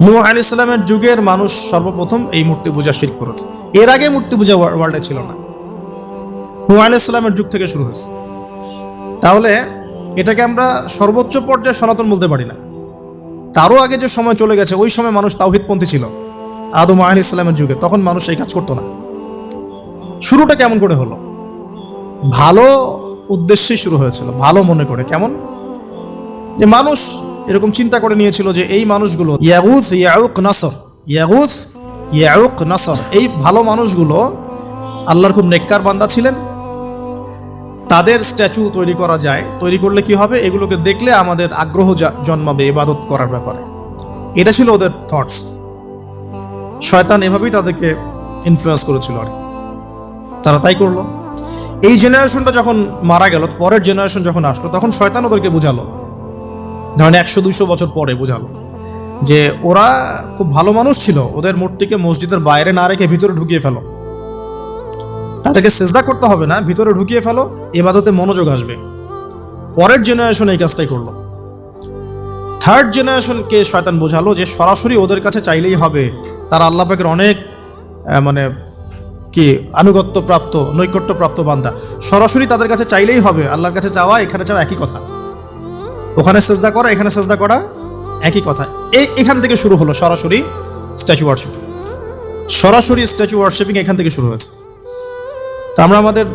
নূহ আলাইহিস সালামের যুগের মানুষ সর্বপ্রথম এই মূর্তি পূজা শিরক করেছে। এর আগে মূর্তি পূজা ওয়ার্ল্ডে ছিল না, নূহ আলাইহিস সালামের যুগ থেকে শুরু হয়েছে। তাহলে এটাকে আমরা সর্বোচ্চ পর্যায়ে সনাতন বলতে পারি না। তারও আগে যে সময় চলে গেছে, ওই সময় মানুষ তাওহীদপন্থী ছিল। আদম আলাইহিস সালামের যুগে তখন মানুষ এই কাজ করতো না। শুরুটা কেমন করে হলো? ভালো উদ্দেশ্যেই শুরু হয়েছিল, ভালো মনে করে। কেমন? যে মানুষ এরকম চিন্তা করে নিয়েছিল যে এই মানুষগুলো ইয়াগুস ইয়াউক নাসর, ইয়াগুস ইয়াউক নাসর, এই ভালো মানুষগুলো আল্লাহর খুব নেককার বান্দা ছিলেন। তাদের স্ট্যাচু তৈরি করা যায়, তৈরি করলে কি হবে? এগুলোকে দেখলে আমাদের আগ্রহ জন্মাবে ইবাদত করার ব্যাপারে। এটা ছিল ওদের থটস। শয়তান এভাবেই তাদেরকে ইনফ্লুয়েন্স করেছিল আর কি। তারা তাই করলো। এই জেনারেশনটা যখন মারা গেল, পরের জেনারেশন যখন আসলো, তখন শয়তান ওদেরকে বুঝালো, ধরেন 100-200 বছর পরে বুঝালো যে ওরা খুব ভালো মানুষ ছিল, ওদের মূর্তিকে মসজিদের বাইরে না রেখে ভিতরে ঢুকিয়ে ফেলো। তাদেরকে সেজদা করতে হবে না, ভিতরে ঢুকিয়ে ফেলো, ইবাদতে মনোযোগ আসবে। পরের জেনারেশন এই কাজটাই করলো। থার্ড জেনারেশনকে শয়তান বোঝালো যে সরাসরি ওদের কাছে চাইলেই হবে, তারা আল্লাহ পাকের অনেক মানে কি আনুগত্য প্রাপ্ত, নৈকট্য প্রাপ্ত বান্দা, সরাসরি তাদের কাছে চাইলেই হবে। আল্লাহর কাছে চাওয়া এখানে চাওয়া একই কথা, ওখানে সেজদা করা এখানে সেজদা করা একই কথা। এখান থেকে শুরু হলো সরাসরি স্ট্যাচু ওয়ার্শিপিং। সরাসরি স্ট্যাচু ওয়ার্শিপিং এখান থেকে শুরু হয়েছে। তা আমরা আমাদের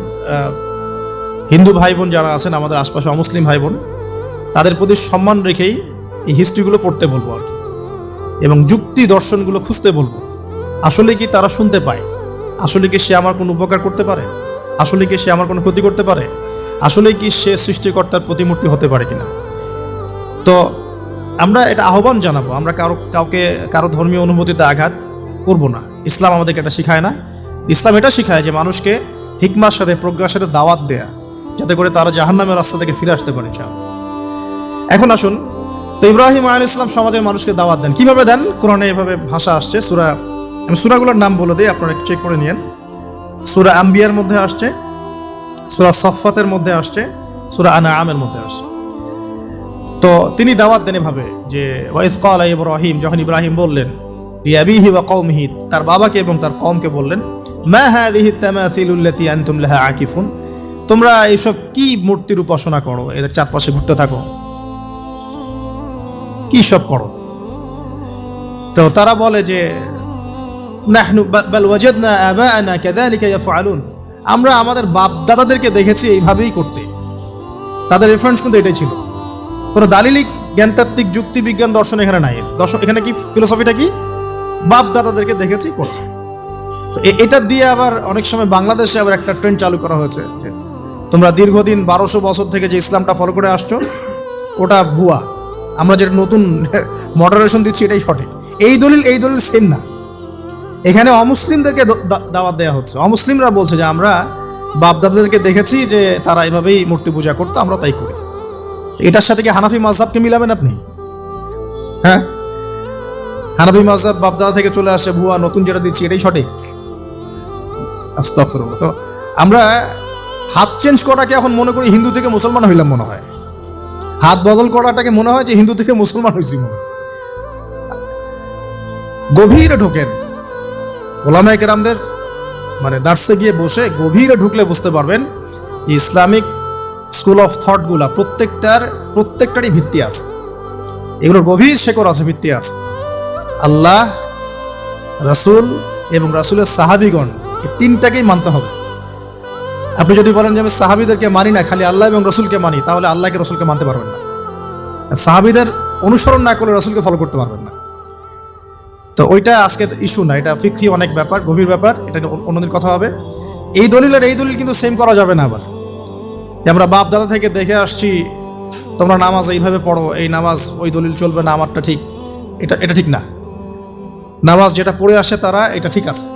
হিন্দু ভাই বোন যারা আছেন, আমাদের আশপাশে অমুসলিম ভাই বোন, তাদের প্রতি সম্মান রেখেই এই হিস্ট্রিগুলো পড়তে বলবো আর কি, এবং যুক্তি দর্শনগুলো খুঁজতে বলবো। আসলে কি তারা শুনতে পায়? আসলে কি সে আমার কোনো উপকার করতে পারে? আসলে কি সে আমার কোনো ক্ষতি করতে পারে? আসলে কি সে সৃষ্টিকর্তার প্রতিমূর্তি হতে পারে কিনা? তো আমরা এটা আহ্বান জানাবো, আমরা কারো ধর্মীয় অনুভূতিতে আঘাত করব না। ইসলাম আমাদেরকে এটা শিখায় না। ইসলাম এটা শিখায় যে মানুষকে হিকমার সাথে, প্রজ্ঞার সাথে দাওয়াত দেয়া, যাতে করে তারা জাহান্নামের রাস্তা থেকে ফিরে আসতে পারে। এখন আসুন, তো ইব্রাহিম আলাইহিস সালাম সমাজের মানুষকে দাওয়াত দেন। কিভাবে দেন? কোরআনে এভাবে ভাষা আসছে। আমি সূরাগুলোর নাম বলে দিই, আপনারা একটু চেক করে নিয়েন। সূরা আম্বিয়ার মধ্যে আসছে, সূরা সফফাতের মধ্যে আসছে, সূরা আনআমের মধ্যে আসছে। তো তিনি দাওয়াত দেন এভাবে যে ওয়াইজ ক্বালা ইব্রাহিম, যখন ইব্রাহিম বললেন লিআবিহি ওয়া কওমিহি, তার বাবাকে এবং তার কওমকে বললেন, মা হাযিহি তামাসিলুল্লাতী আনতুম লাহা আকিফুন, তোমরা এইসব কি মূর্তির উপাসনা করো, এদের চারপাশে ঘুরতে থাকো, কি সব করো? তো তারা বলে যে নাহনু বাল ওয়াজাদনা আবাআনা কাযালিকা ইয়াফআলুন, আমরা আমাদের বাপ দাদাদেরকে দেখেছি এইভাবেই করতে। তাদের রেফারেন্স কিন্তু এটাই ছিল। কোনো দালিলিক জ্ঞানতাত্ত্বিক যুক্তি বিজ্ঞান দর্শন এখানে নাই। দর্শন এখানে কি ফিলোসফিটা কি? বাপ দাদাদেরকে দেখেছি করছে। তো এটা দিয়ে আবার অনেক সময় বাংলাদেশে আবার একটা ট্রেন্ড চালু করা হয়েছে যে তোমরা দীর্ঘদিন 1200 বছর থেকে যে ইসলামটা ফলো করে আসছো ওটা ভুয়া, আমরা যেটা নতুন মডারেশন দিচ্ছি এটাই সঠিক। এই দলিল সেম না। এখানে অমুসলিমদেরকে দাওয়াত দেওয়া হচ্ছে। অমুসলিমরা বলছে যে আমরা বাপ দাদাদেরকে দেখেছি যে তারা এভাবেই মূর্তি পূজা করতো, আমরা তাই করি। এটার সাথে কি হানাফি মাযহাবকে মিলাবেন আপনি? হ্যাঁ, হানাফি মাযহাব বাপ দাদা থেকে চলে আসে, ভুয়া, নতুন যেটা দিচ্ছি এটাই সঠিক। আস্তাগফিরুল্লাহ। তো আমরা হাত চেঞ্জ করাটাকে এখন মনে করি হিন্দু থেকে মুসলমান হইলাম মনে হয়। হাত বদল করাটাকে মনে হয় যে হিন্দু থেকে মুসলমান হয়েছি মনে হয়। গভীরে ঢোকেন, ওলামায়ে কেরামদের মানে দার্সে গিয়ে বসে গভীরে ঢুকলে বুঝতে পারবেন যে ইসলামিক স্কুল অফ থটগুলা প্রত্যেকটারই ভিত্তি আছে। এগুলোর গভীর শেকড় আছে, ভিত্তি আছে। আল্লাহ, রাসূল এবং রাসূলের সাহাবীগণ, এই তিনটাকেই মানতে হবে। আপনি যদি বলেন যে আমি সাহাবীদেরকে মানি না, খালি আল্লাহ এবং রাসূলকে মানি, তাহলে আল্লাহকে রাসূলকে মানতে পারবেন না। সাহাবীদের অনুসরণ না করলে রাসূলকে ফলো করতে পারবেন না। তো ওইটা আজকের ইস্যু না, এটা ফিকহি অনেক ব্যাপার, গভীর ব্যাপার, এটা অন্যদিন কথা হবে। এই দলিল কিন্তু সেম করা যাবে না। আবার যে আমরা বাপ দাদা থেকে দেখে আসছি তোমরা নামাজ এইভাবে পড়ো, এই নামাজ ওই দলিল চলবে না, আমারটা ঠিক, এটা ঠিক না। নামাজ যেটা পড়ে আসে তারা এটা ঠিক আছে,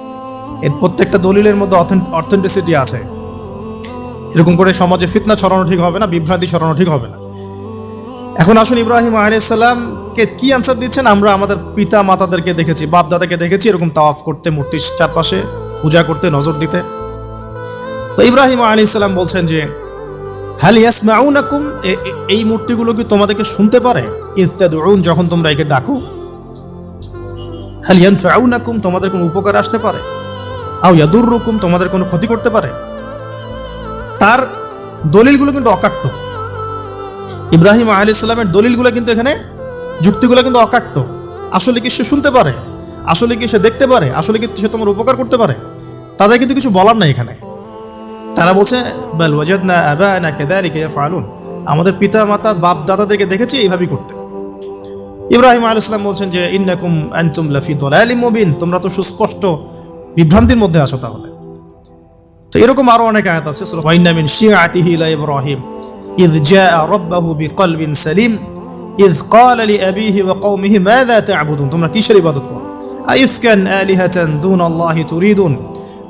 এর প্রত্যেকটা দলিলের মধ্যে অথেন্টিসিটি আছে। এরকম করে সমাজে ফিতনা ছড়ানো ঠিক হবে না, বিভ্রান্তি ছড়ানো ঠিক হবে না। এখন আসুন, ইব্রাহিম আলাইহিস সালামকে কি আনসার দিচ্ছেন? আমরা আমাদের পিতা মাতাদেরকে দেখেছি, বাপ দাদাকে দেখেছি এরকম তাওয়াফ করতে, মূর্তির চারপাশে পূজা করতে, নজর দিতে। তো ইব্রাহিম আলাইহিস সালাম বলছেন যে হাল ইয়াসমাউনাকুম, এই মূর্তিগুলো কি তোমাদেরকে শুনতে পারে? ইজ তাদউন, যখন তোমরা একে ডাকো। হাল ইয়ানফাউনাকুম, তোমাদের কোনো উপকার আসতে পারে, আও ইয়াদুররুকুম, তোমাদের কোনো ক্ষতি করতে পারে। তার দলিলগুলো কিন্তু অকাট্য। ইব্রাহিম আলাইহিস সালামের দলিলগুলো কিন্তু এখানে, যুক্তিগুলো কিন্তু অকাট্য। আসলে কি সে শুনতে পারে, আসলে কি সে দেখতে পারে, আসলে কি সে তোমার উপকার করতে পারে, তাদের কিন্তু কিছু বলার নাই এখানে। তারা বলছে বাল ওয়াজাদনা আবানা কাযালিকা ইয়াফআলুন, আমাদের পিতা মাতা বাপ দাদাদেরকে দেখেছি এইভাবেই করতে। ইব্রাহিম আলাইহিস সালাম বলছেন যে ইন্নাকুম আনতুম লাফি দালালিম মুবিন, তোমরা তো সুস্পষ্ট বিভ্রান্তির মধ্যে আছো। তাহলে তো এরকম আরো অনেক আয়াত আছে। সূরা ওয়া ইন্না মিন শিআতিহি লা ইব্রাহিম ইয জাআ রাব্বাহু বিকলবিন সালিম ইয ক্বালা লিআবিহি ওয়া কওমিহি মাযা তা'বুদুন, তোমরা কিসের ইবাদত করো, আইফকান আলিহাতান দুনাল্লাহি তুরিদুন,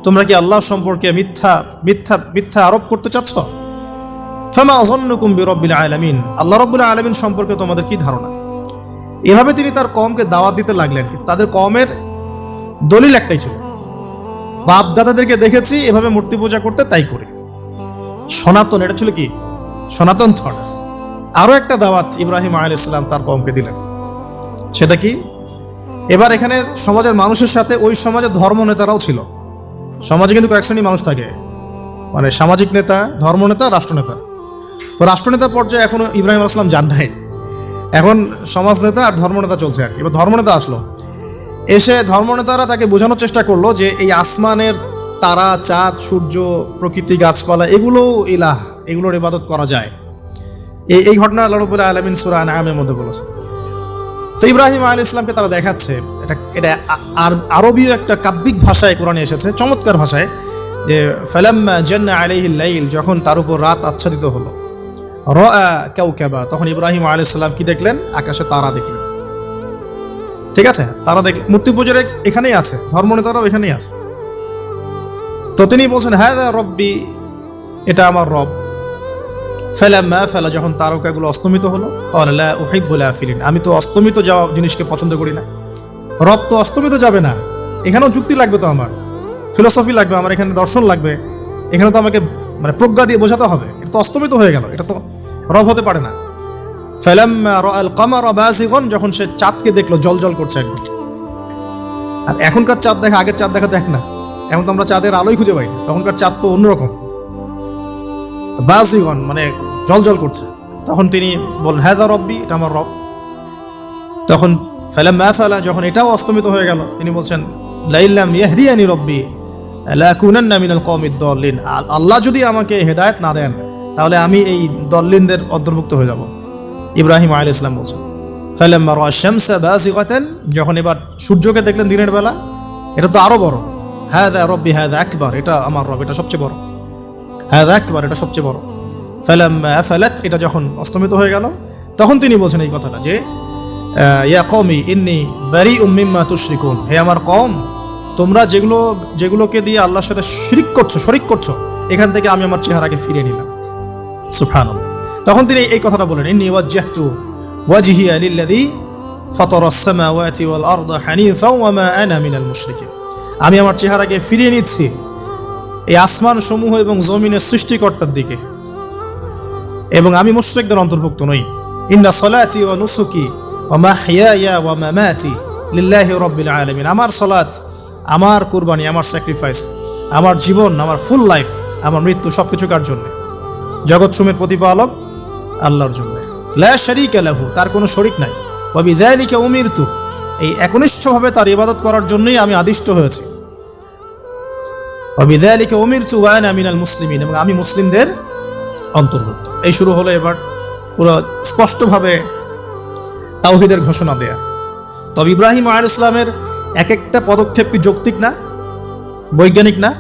তোমরা কি আল্লাহ সম্পর্কে মিথ্যা মিথ্যা মিথ্যা আরোপ করতে চাচ্ছ। ফামা যান্নুকুম বিরাব্বিল আলামিন, আল্লাহ রাব্বুল আলামিন সম্পর্কে তোমাদের কি ধারণা। এভাবে তিনি তার কওমকে দাওয়াত দিতে লাগলেন। তাদের কওমের দলিল একটাই ছিল, বাপ দাদাদেরকে দেখেছি এভাবে মূর্তি পূজা করতে, তাই করি। সনাতন, এটা ছিল কি সনাতন থটস। আরো একটা দাওয়াত ইব্রাহিম আলাইহিস সালাম তার কওমকে দিলেন, সেটা কি, এবার এখানে সমাজের মানুষের সাথে ওই সমাজের ধর্ম নেতারাও ছিল। সমাজে কিন্তু কয়েক শ্রেণী মানুষ থাকে, মানে সামাজিক নেতা, ধর্মনেতা, রাষ্ট্রনেতা। তো রাষ্ট্রনেতা পর্যায়ে এখনো ইব্রাহিম আলাইহিস সালাম যান নাই, এখন সমাজ নেতা আর ধর্মনেতা চলছে আর কি। এবার ধর্মনেতা আসলো, এসে ধর্মনেতারা তাকে বোঝানোর চেষ্টা করলো যে এই আসমানের তারা, চাঁদ, সূর্য, প্রকৃতি, গাছপালা, এগুলো ইলাহ, এগুলোর ইবাদত করা যায়। এই ঘটনা আল্লাহ রাব্বুল আলামিন সূরা আনআমের মধ্যে বলেছে। তো ইব্রাহিম আলাইহিস সালামকে তারা দেখাচ্ছে, এটা আরবীয় একটা কাব্যিক ভাষায় কোরআনে এসেছে, চমৎকার ভাষায়, যে ফালাম্মা জান্না আলাইহিল লাইল, যখন তার উপর রাত আচ্ছাদিত হলো, রাআ কাওকাবা, তখন ইব্রাহিম আলাইহিস সালাম কি দেখলেন, আকাশে তারা দেখলেন। ঠিক আছে, তারা দেখলেন। মূর্তি পূজার এখানেই আছে, ধর্মনেতারাও এখানেই আছে। তো তিনি বলছেন হাযা রব্বি, এটা আমার রব। ফালাম্মা আফালা, যখন তারকাগুলো অস্তমিত হলো, ক্বালা লা উহিব্বুল আফিলিন, আমি তো অস্তমিত যাওয়া জিনিসকে পছন্দ করি না। রব তো অস্তমিত যাবে না, এখানেও যুক্তি লাগবে, তো আমার ফিলোসফি লাগবে, আমার এখানে দর্শন লাগবে, এখানে তো আমাকে মানে প্রজ্ঞা দিয়ে বোঝাতে হবে। এটা তো অস্তমিত হয়ে গেল, এটা তো রব হতে পারে না। ফালাম্মা রাআল কামারা বাযিগান, যখন সে চাঁদকে দেখলো জ্বলজ্বল করছে একদম। আর এখনকার চাঁদ দেখা আগের চাঁদ দেখা দেখ না, এখন তো আমরা চাঁদের আলোই খুঁজে পাই না, তখনকার চাঁদ তো অন্যরকম। বাযিগান মানে জ্বলজ্বল করছে। তখন তিনি বলেন হাযা রব্বি, এটা আমার রব। তখন ফালাম্মা আফালা, যখন এটাও অস্তমিত হয়ে গেল, তিনি বলছেন লাইল্লাম ইয়াহদিয়ানি রব্বি লাকুনান্না মিনাল কওমিদ দাল্লিন, আল্লাহ যদি আমাকে হেদায়েত না দেন তাহলে আমি এই দল্লিনদের অন্তর্ভুক্ত হয়ে যাব। ইব্রাহিম আলাইহিস সালাম বলছেন ফালাম্মা রাআ শামসা বাযিগাতান, যখন এবার সূর্যকে দেখলেন দিনের বেলা, এটা তো আরো বড়। হাযা রব্বি হাযা আকবার, এটা আমার রব, এটা সবচেয়ে বড়। হাযা আকবার, এটা সবচেয়ে বড়। ফালাম্মা আফালাত, এটা যখন অস্তমিত হয়ে গেল, তখন তিনি বলছেন এই কথাটা যে ইয়া কওমি ইন্নী বারিউম মিম্মা তুশরিকুন, হে আমার কওম, তোমরা যেগুলোকে দিয়ে আল্লাহর সাথে শরীক করছো, এখান থেকে আমি আমার চেহারাকে ফিরিয়ে নিলাম। সুবহানাল্লাহ। তখন তিনি এই কথাটা বলেন ইন্নী ওয়াজ্জাহতু ওয়াজহিয়া লিল্লাযী ফাতারাস সামাওয়াতি ওয়াল আরদা হানিফাও ওয়া মা আনা মিনাল মুশরিকিন, আমি আমার চেহারাকে ফিরিয়ে নিচ্ছি এই আসমান সমূহ এবং জমিনের সৃষ্টিকর্তার দিকে, এবং আমি মুশরিকদের অন্তর্ভুক্ত নই। ইন্না সলাতি ওয়া নুসুকি ওয়া মাহইয়ায়া ওয়া মামাতি লিল্লাহি রাব্বিল আলামিন, আমার সালাত, আমার কুরবানি, আমার স্যাক্রিফাইস, আমার জীবন, আমার ফুল লাইফ, আমার মৃত্যু, সবকিছু কার জন্য? জগৎসমূহের প্রতিপালক আল্লাহর জন্য। লা শারীকা লাহু, তার কোনো শরীক নাই। ওয়া বিযালিকা উমিরতু, এই একনিষ্ঠভাবে তার ইবাদত করার জন্যই আমি আদিষ্ট হয়েছি। ওয়া বিযালিকা উমিরতু ওয়া আনা মিনাল মুসলিমিন, এবং আমি মুসলিমদের অন্তর্ভুক্ত। এই শুরু হলো এবার পুরো স্পষ্টভাবে তাওহীদের ঘোষণা দেয়া। তবে ইব্রাহিম আলাইহিস সালামের এক একটা পদক্ষেপ কি যৌক্তিক না, বৈজ্ঞানিক না,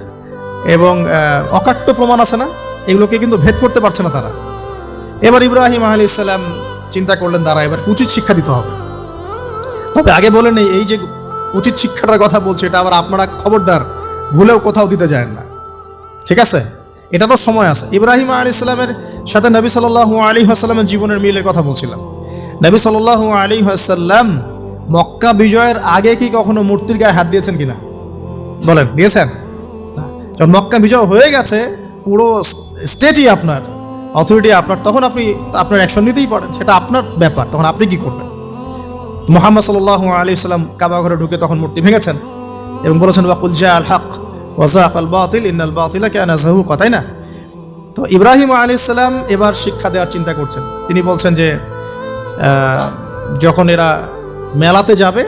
এবং অকাট্য প্রমাণ আছে না, এগুলোকে কিন্তু ভেদ করতে পারছে না তারা। এবার ইব্রাহিম আলাইহিস সালাম চিন্তা করলেন তারা এবার উচিত শিক্ষা দিতে হবে। তবে আগে বলে নেই, এই যে উচিত শিক্ষাটার কথা বলছে, এটা আবার আপনারা খবরদার ভুলেও কোথাও দিতে যায় না, ঠিক আছে? এটারও সময় আছে। ইব্রাহিম আলাইহিস সালামের সাথে নবী সাল্লাল্লাহু আলাইহি ওয়াসাল্লামের জীবনের মিলের কথা বলছিলাম। নবী সাল্লাল্লাহু আলাইহি ওয়াসাল্লাম মক্কা বিজয়ের আগে কি কখনো মূর্তির গায়ে হাত দিয়েছেন কিনা বলেন? দিয়েছেন? যখন মক্কা বিজয় হয়ে গেছে, পুরো স্টেটই আপনার, অথরিটি আপনার, তখন আপনি আপনার অ্যাকশন নিতেই পারেন, সেটা আপনার ব্যাপার, তখন আপনি কি করবেন? মুহাম্মদ সাল্লাল্লাহু আলাইহি সাল্লাম কাবা ঘরে ঢুকে তখন মূর্তি ভেঙেছেন এবং বলেছেন ওয়াকুল জা আল হক ওয়া যাকাল বাতিল ইন্নাল বাতিলা কানা যাহুকা, তাই না? তো ইব্রাহিম আলাইহিস সালাম এবার শিক্ষা দেওয়ার চিন্তা করছেন। তিনি বলছেন যে যখন এরা মেলাতে যাবে,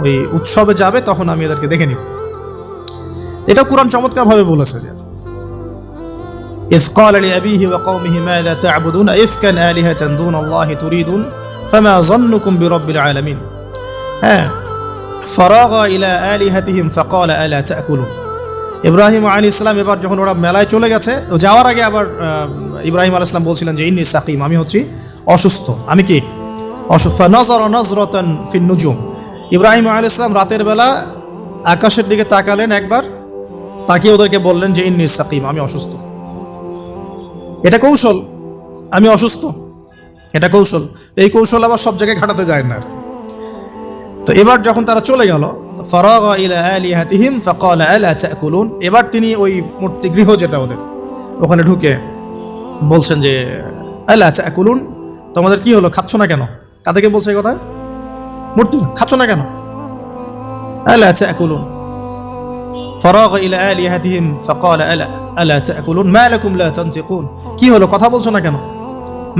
ওই উৎসবে যাবে, তখন আমি এদেরকে দেখে নিব। এটা কুরআন চমৎকারভাবে বলেছে যে إذ قال لأبيه وقومه ماذا تعبدون أئفكا آلهة دون الله تريدون فما ظنكم برب العالمين فراغ إلى آلهتهم فقال ألا تأكلون। ইব্রাহিম আলাইহিস সালাম এবার যখন ওরা মেলায় চলে গেছে, যাওয়ার আগে আবার ইব্রাহিম আলাইহিস সালাম বলছিলেন যে ইন্নী সাকিম, আমি হচ্ছি অসুস্থ। আমি কি অসুস্থ? নাযারা নাযরাতান ফিন নুজুম। ইব্রাহিম আলাইহিস সালাম রাতের বেলা আকাশের দিকে তাকালেন একবার, তাকিয়ে ওদেরকে বললেন যে ইন্নী সাকিম, আমি অসুস্থ। এটা কৌশল, আমি অসুস্থ, এটা কৌশল। এই কৌশল আবার সব জায়গায় খাটাতে যায় না। তো এবার যখন তারা চলে গেল, ফারাগা ইলা আলিহাতিহিম ফাকালা আলা তাকুলুন, এবার তিনি ওই মূর্তি গৃহ যেটা ওদের, ওখানে ঢুকে বলছেন যে আলা তাকুলুন, তোমাদের কি হলো, খাচ্ছ না কেন? কাদেরকে বলছে এই কথা? মূর্তি, খাচ্ছ না কেন? আলা তাকুলুন। ফারাগা ইলা আলিহাতিহিম ফাকালা আলা তাকুলুন মা লাকুম লা তানতিকুন, কি হলো, কথা বলছো না কেন?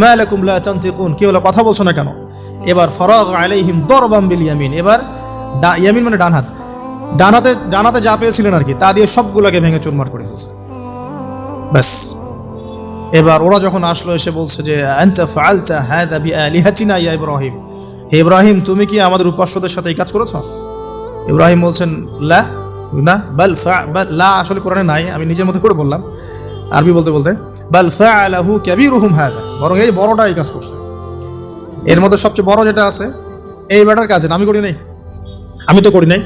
মা লাকুম লা তানতিকুন, কি হলো, কথা বলছো না কেন? এবার ফারাগা আলাইহিম দরবাম বিল ইয়ামিন, এবার ইয়ামিন মানে ডান হাত, ডানাতে যা পেয়েছিলেন আর কি, তা দিয়ে সবগুলোকে ভেঙে চুরমার করে ফেলছে। ব্যাস, এবার ওরা যখন আসলো এসে বলছে যে আনতা ফাআলতা হাযা বিআলিহাতিনা ইয়া ইব্রাহিম, হে ইব্রাহিম তুমি কি আমাদের উপাস্যদের সাথে এই কাজ করেছো? ইব্রাহিম বলছেন লা, না, বাল লা আসলে কোরআনে নাই, আমি নিজের মতো করে বললাম আরবি বলতে বলতে। বাল ফাআলাহু কাবীরুহুম হাযা, বরং এই বড়টা এই কাজ করছে। এর মধ্যে সবচেয়ে বড় যেটা আছে এই ব্যাটার কাজ, আমি করি নাই, আমি তো করি নাই।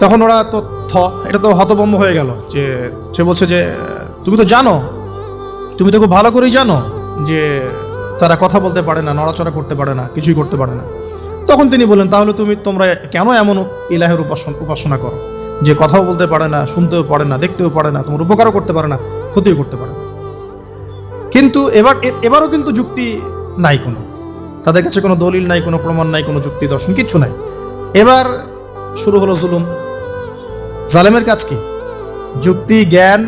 তখন ওরা তো এটা তো হতভম্ব হয়ে গেল, যে সে বলছে যে তুমি তো জানো, তুমি তো খুব ভালো করেই জানো যে তারা কথা বলতে পারে না, নড়াচড়া করতে পারে না, কিছুই করতে পারে না। তখন তিনি বললেন তাহলে তোমরা কেন এমন ইলাহের উপাসনা করো যে কথাও বলতে পারে না, শুনতেও পারে না, দেখতেও পারে না, তোমার উপকারও করতে পারে না, ক্ষতিও করতে পারে না। কিন্তু এবারও কিন্তু যুক্তি নাই, কোনো তাদের কাছে কোনো দলিল নাই, কোনো প্রমাণ নাই, কোনো যুক্তি দর্শন কিচ্ছু নাই। এবার শুরু হলো জুলুম। জালেমের কাজ কি? যুক্তি, জ্ঞান,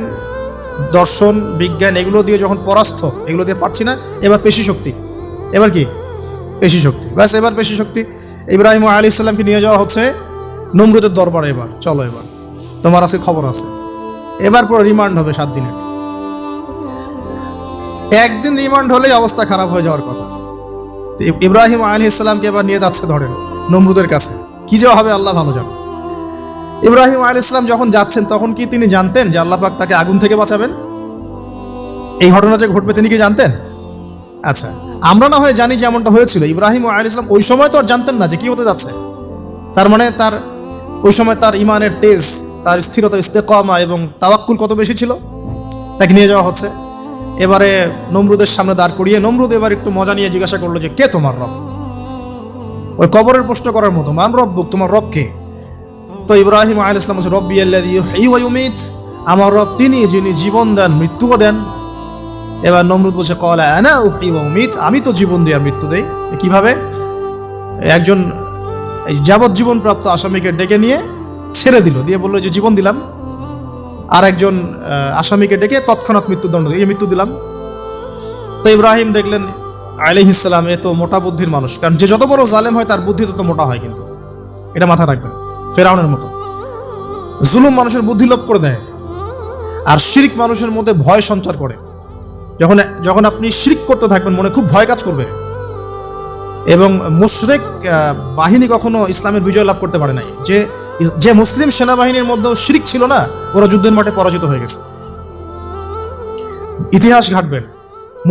দর্শন, বিজ্ঞান এগুলো দিয়ে যখন পরাস্ত, এগুলো দিয়ে পারছি না, এবার পেশি শক্তি। এবার কি? পেশি শক্তি। ব্যাস, এবার পেশি শক্তি। ইব্রাহিম আলাইহিস সালামকে নিয়ে যাওয়া হচ্ছে নমরুদের দরবারে। এবার চলো, এবার তোমার আজকে খবর আছে। এবার পুরো রিমান্ড হবে 7 দিনের। একদিন রিমান্ড হলেই অবস্থা খারাপ হয়ে যাওয়ার কথা। ইব্রাহিম আলাইহিস সালামকে এবার নিয়ে যাচ্ছে ধরেন নমরুদের কাছে, কি যে হবে আল্লাহ ভালো জানেন। ইব্রাহিম আলাইহিস সালাম যখন যাচ্ছেন তখন কি তিনি জানতেন যে আল্লাহ পাক তাকে আগুন থেকে বাঁচাবেন? এই ঘটনা যে ঘটবে তিনি কি জানতেন? আচ্ছা, আমরা না হয় জানি যে এমনটা হয়েছিল। ইব্রাহিম আলাইহিস সালাম ওই সময় তো আর জানতেন না যে কি হতে যাচ্ছে। তার মানে তার ওই সময় তার ইমানের তেজ, তার স্থিরতা, ইস্তেকামা এবং তাওয়াক্কুল কত বেশি ছিল। তাকে নিয়ে যাওয়া হচ্ছে। এবারে নমরুদের সামনে দাঁড় করিয়ে নমরুদ এবার একটু মজা নিয়ে জিজ্ঞাসা করলো যে কে তোমার রব? ওই কবরের প্রশ্ন করার মতো, মান রব্বুক, তোমার রব কে? তো ইব্রাহিম আলাইহিস সালাম বলছে রব্বি আল্লাযী ইউহয়ী ওয়া ইউমীত, আমার রব তিনি যিনি জীবন দেন, মৃত্যুও দেন। এবার নমরুদ বলছে ক্বালা আনা উহয়ী ওয়া উমীত, আমি তো জীবন দিই আর মৃত্যু দেই। কিভাবে? একজন যাবজ্জীবন প্রাপ্ত আসামিকে ডেকে নিয়ে ছেড়ে দিল, দিয়ে বললো যে জীবন দিলাম। আর একজন আসামিকে ডেকে তৎক্ষণাৎ মৃত্যুদণ্ড দিয়ে মৃত্যু দিলাম। তো ইব্রাহিম দেখলেন আলাইহিস সালাম এ তো মোটা বুদ্ধির মানুষ, কারণ যে যত বড় জালেম হয় তার বুদ্ধি তত মোটা হয়, কিন্তু এটা মাথা রাখবেন। ফেরাউনের মতো জুলুম মানুষের বুদ্ধি লোপ করে দেয়, আর শিরক মানুষের মধ্যে ভয় সঞ্চার করে। যখন আপনি শিরক করতে থাকবেন মনে খুব ভয় কাজ করবে। এবং মুশরিক বাহিনী কখনো ইসলামের বিজয় লাভ করতে পারে নাই। যে মুসলিম সেনাবাহিনীর মধ্যেও শিরক ছিল না, ওরা যুদ্ধের মাঠে পরাজিত হয়ে গেছে। ইতিহাস ঘাটবেন,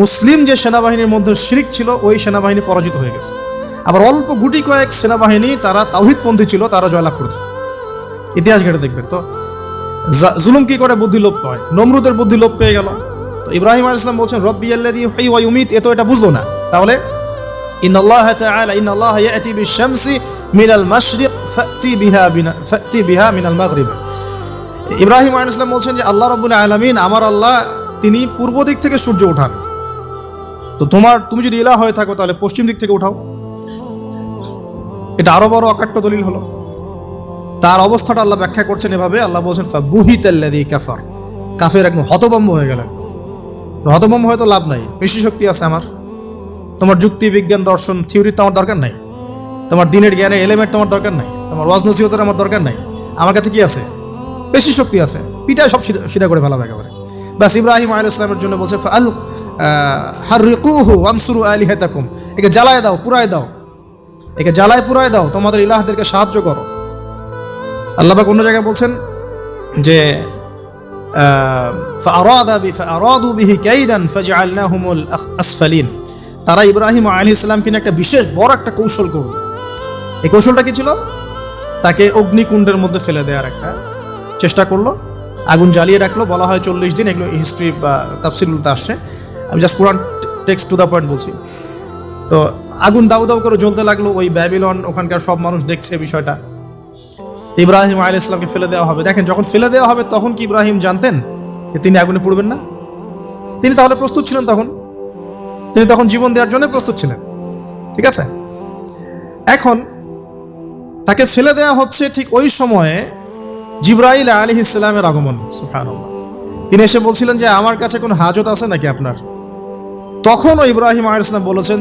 মুসলিম যে সেনাবাহিনীর মধ্যে শিরক ছিল ওই সেনাবাহিনী পরাজিত হয়ে গেছে। আবার অল্প গুটি কয়েক সেনাবাহিনী তারা তাওহীদপন্থী ছিল, তারা জয়লাভ করেছে। ইতিহাস ঘেটে দেখবেন। তো জুলুম কি করে? বুদ্ধি লোপ পায়। নমরুদের বুদ্ধি লোপ পেয়ে গেল। তো ইব্রাহিম আলাইহিস সালাম বলছেন রব্বি আল্লাযী ইউহয়ী ওয়া ইউমীত, এ তো এটা বুঝলো না। তাহলে ইন্নাল্লাহা তাআলা ইন্নাল্লাহা ইয়াতি বিশ-শামসি মিনাল মাশরিক ফাতি বিহা মিনাল মাগরিব। ইব্রাহিম আলাইহিস সালাম বলছেন যে আল্লাহ রাব্বুল আলামিন, আমার আল্লাহ তিনি পূর্ব দিক থেকে সূর্য ওঠান। তো তুমি যদি ইলাহ হয়ে থাকো তাহলে পশ্চিম দিক থেকে উঠাও। এটা আরো বড় অকাট্য দলিল হলো। তার অবস্থাটা আল্লাহ ব্যাখ্যা করছেন এভাবে, আল্লাহ বলছেন ফাবুহিতাল্লাযী কাফার, কাফের একদম হতভম্ব হয়ে গেল। হতভম্ব হয়তো লাভ নাই, বেশি শক্তি আছে আমার, তোমার যুক্তি বিজ্ঞান দর্শন থিওরি তো আমার দরকার নাই, তোমার দিনের জ্ঞানের এলিমেন্ট তোমার দরকার নাই, তোমার ওয়াজ নসিহতের আমার দরকার নাই, আমার কাছে কি আছে? বেশি শক্তি আছে, পিটায় সব সিধা করে ফেলাবে একেবারে। বাস ইব্রাহিম আলাইহিস সালামের জন্য বলছে ফাল হাররিকুহু ওয়ানসুরু আলিহাতাকুম, একে জ্বালায় দাও, পুরায় দাও, একে জ্বালায় পুরায় দাও, তোমাদের ইলাহদেরকে সাহায্য করো। আল্লাহ পাক অন্য জায়গায় বলছেন যে ফাআরাদু বিহি কাইদান ফাজআলনাহুমুল আসফালিন, তারা ইব্রাহিম আলাইহিস সালামকে নিয়ে একটা বিশেষ বড় একটা কৌশল করল। এই কৌশলটা কি ছিল? তাকে অগ্নিকুণ্ডের মধ্যে ফেলে দেওয়ার একটা চেষ্টা করলো, আগুন জ্বালিয়ে রাখলো, বলা হয় 40 দিন, এগুলো হিস্ট্রি বা তাফসীরগুলোতে আসছে, আমি just Quran text to the point বলছি। তো আগুন দাউ দাউ করে জ্বলতে লাগলো, ওই ব্যাবিলন ওখানকার সব মানুষ দেখছে বিষয়টা। ইব্রাহিম আলাইহিস সালামকে ফেলে দেওয়া হবে। দেখেন, যখন ফেলে দেওয়া হবে তখন কি ইব্রাহিম জানতেন যে তিনি আগুনে পুড়বেন না? তিনি তাহলে প্রস্তুত ছিলেন, তিনি তখন জীবন দেওয়ার জন্য প্রস্তুত ছিলেন। ঠিক আছে, এখন তাকে ফেলে দেওয়া হচ্ছে, ঠিক ওই সময়ে জিবরাইল আলাইহিস সালামের আগমন। সুবহানাল্লাহ, তিনি এসে বলছিলেন যে আমার কাছে কোনো হাজত আছে নাকি আপনার? তখনও ইব্রাহিম আলাইহিস সালাম বলেছেন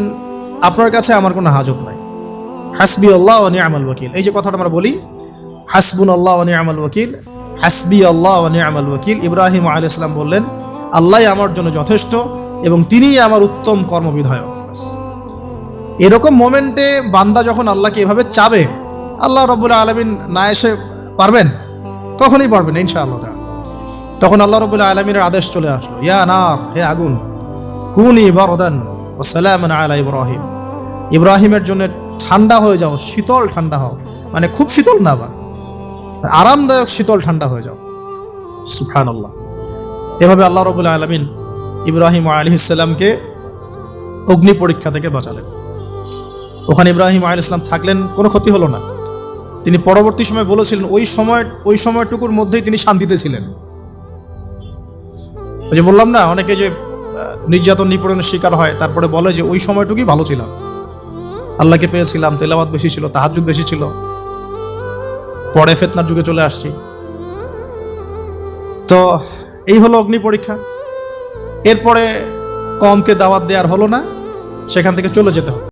আপনার কাছে আমার কোনো হাজত নাই, হাসবি আল্লাহ ওয়া নি'মাল ওয়াকিল। এই যে কথাটা আমরা বলি হাসবুনাল্লাহ ওয়া নি'মাল ওয়াকিল, হাসবি আল্লাহ ওয়া নি'মাল ওয়াকিল, ইব্রাহিম আলাইহিস সালাম বললেন আল্লাহই আমার জন্য যথেষ্ট এবং তিনিই আমার উত্তম কর্মবিধায়ক। এরকম মোমেন্টে বান্দা যখন আল্লাহকে এভাবে চাবে, আল্লাহ রাব্বুল আলামিন না এসে পারবেন? তখনই পারবেন ইনশাআল্লাহ। তখন আল্লাহ রাব্বুল আলামিনের আদেশ চলে আসলো, ইয়া নার, হে আগুন, কুনি বারদান ওয়া সালামান আলা ইব্রাহিম, ইব্রাহিমের জন্য ঠান্ডা হয়ে যাও, শীতল ঠান্ডা হও, মানে খুব শীতল না, বা আরামদায়ক শীতল ঠান্ডা হয়ে যাও। সুবহানাল্লাহ। এভাবে আল্লাহ রাব্বুল আলামিন ইব্রাহিম আলাইহিস সালামকে অগ্নি পরীক্ষা থেকে বাঁচালেন। ওখানে ইব্রাহিম আলাইহিস সালাম থাকলেন, কোনো ক্ষতি হলো না। তিনি পরবর্তী সময় বলেছিলেন ওই সময়টুকুর মধ্যেই তিনি শান্তিতে ছিলেন। ওই যে বললাম না, অনেকে যে নির্যাতন নিপীড়নের শিকার হয় তারপরে বলে যে ওই সময়টুকুই ভালো ছিলাম, আল্লাহকে পেয়েছিলাম, তেলাওয়াত বেশি ছিল, তাহাজ্জুদ বেশি ছিল, পরে ফিতনার যুগে চলে আসছি। তো এই হলো অগ্নি পরীক্ষা। এরপরে কওমকে দাওয়াত দেওয়ার হলো না, সেখান থেকে চলে যেতে হবে।